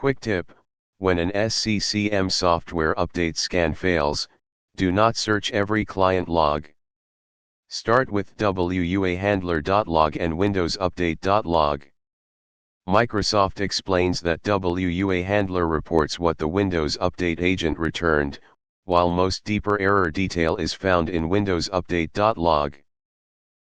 Quick tip: when an SCCM software update scan fails, do not search every client log. Start with WUAHandler.log and WindowsUpdate.log. Microsoft explains that WUAHandler reports what the Windows Update agent returned, while most deeper error detail is found in WindowsUpdate.log.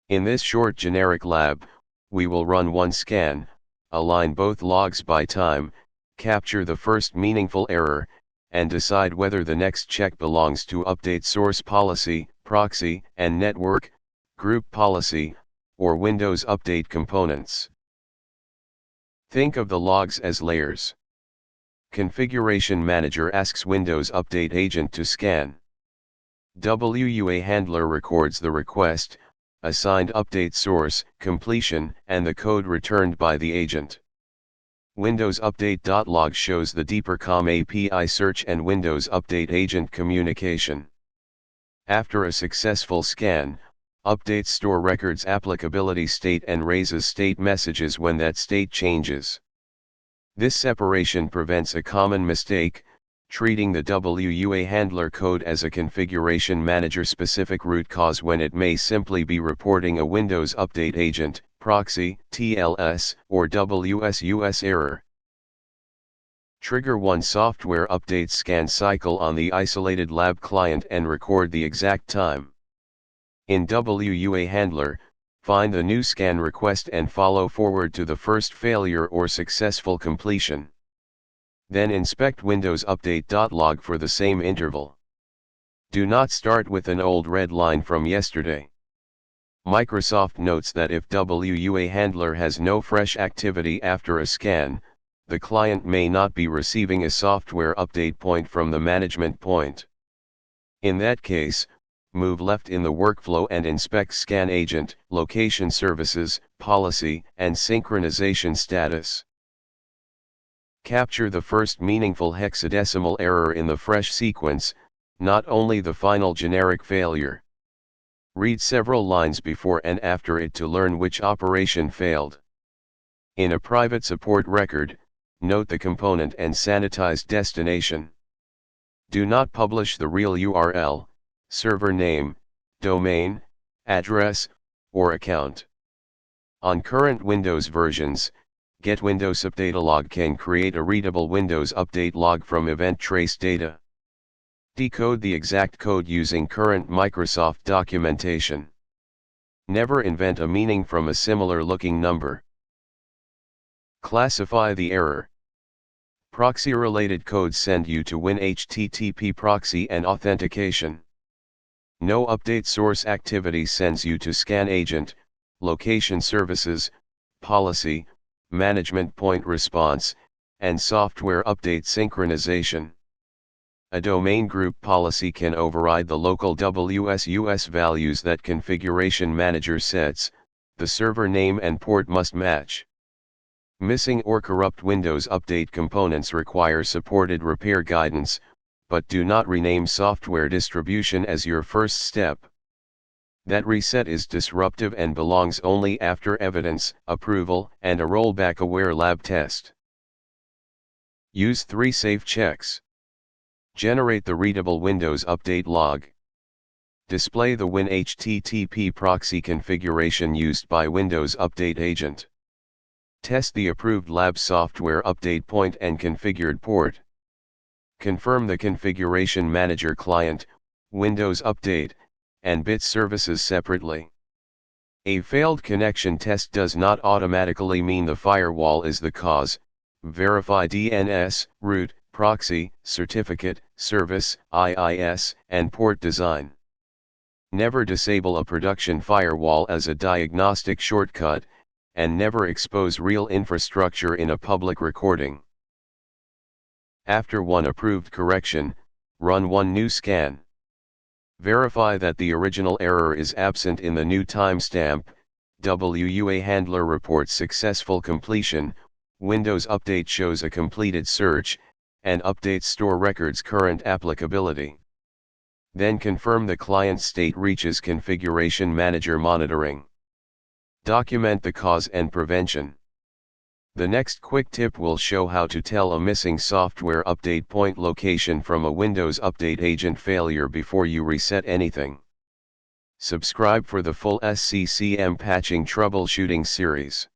In this short generic lab, we will run one scan, align both logs by time, capture the first meaningful error, and decide whether the next check belongs to Update Source Policy, Proxy, and Network, Group Policy, or Windows Update Components. Think of the logs as layers. Configuration Manager asks Windows Update Agent to scan. WUAHandler records the request, assigned update source, completion, and the code returned by the agent. WindowsUpdate.log shows the deeper COM API search and Windows Update Agent communication. After a successful scan, updates store records applicability state and raises state messages when that state changes. This separation prevents a common mistake, treating the WUAHandler code as a configuration manager specific root cause when it may simply be reporting a Windows Update Agent, Proxy, TLS, or WSUS error. Trigger one software update scan cycle on the isolated lab client and record the exact time. In WUAHandler, find the new scan request and follow forward to the first failure or successful completion. Then inspect WindowsUpdate.log for the same interval. Do not start with an old red line from yesterday. Microsoft notes that if WUAHandler has no fresh activity after a scan, the client may not be receiving a software update point from the management point. In that case, move left in the workflow and inspect Scan Agent, Location Services, Policy, and Synchronization status. Capture the first meaningful hexadecimal error in the fresh sequence, not only the final generic failure. Read several lines before and after it to learn which operation failed. In a private support record, note the component and sanitized destination. Do not publish the real URL, server name, domain, address, or account. On current Windows versions, WindowsUpdate.log can create a readable Windows Update log from event trace data. Decode the exact code using current Microsoft documentation. Never invent a meaning from a similar looking number. Classify the error. Proxy-related codes send you to WinHTTP proxy and authentication. No update source activity sends you to Scan Agent, Location Services, Policy, Management Point Response, and Software Update Synchronization. A domain group policy can override the local WSUS values that Configuration Manager sets. The server name and port must match. Missing or corrupt Windows Update components require supported repair guidance, but do not rename software distribution as your first step. That reset is disruptive and belongs only after evidence, approval, and a rollback-aware lab test. Use 3 safe checks. Generate the readable Windows Update log. Display the WinHTTP proxy configuration used by Windows Update Agent. Test the approved lab software update point and configured port. Confirm the Configuration Manager client, Windows Update, and bit services separately. A failed connection test does not automatically mean the firewall is the cause. Verify DNS, root, proxy, certificate, service, IIS, and port design. Never disable a production firewall as a diagnostic shortcut, and never expose real infrastructure in a public recording. After one approved correction, run one new scan. Verify that the original error is absent in the new timestamp. WUAHandler reports successful completion. Windows Update shows a completed search, and updates store records current applicability. Then confirm the client state reaches Configuration Manager monitoring. Document the cause and prevention. The next quick tip will show how to tell a missing software update point location from a Windows Update agent failure before you reset anything. Subscribe for the full SCCM patching troubleshooting series.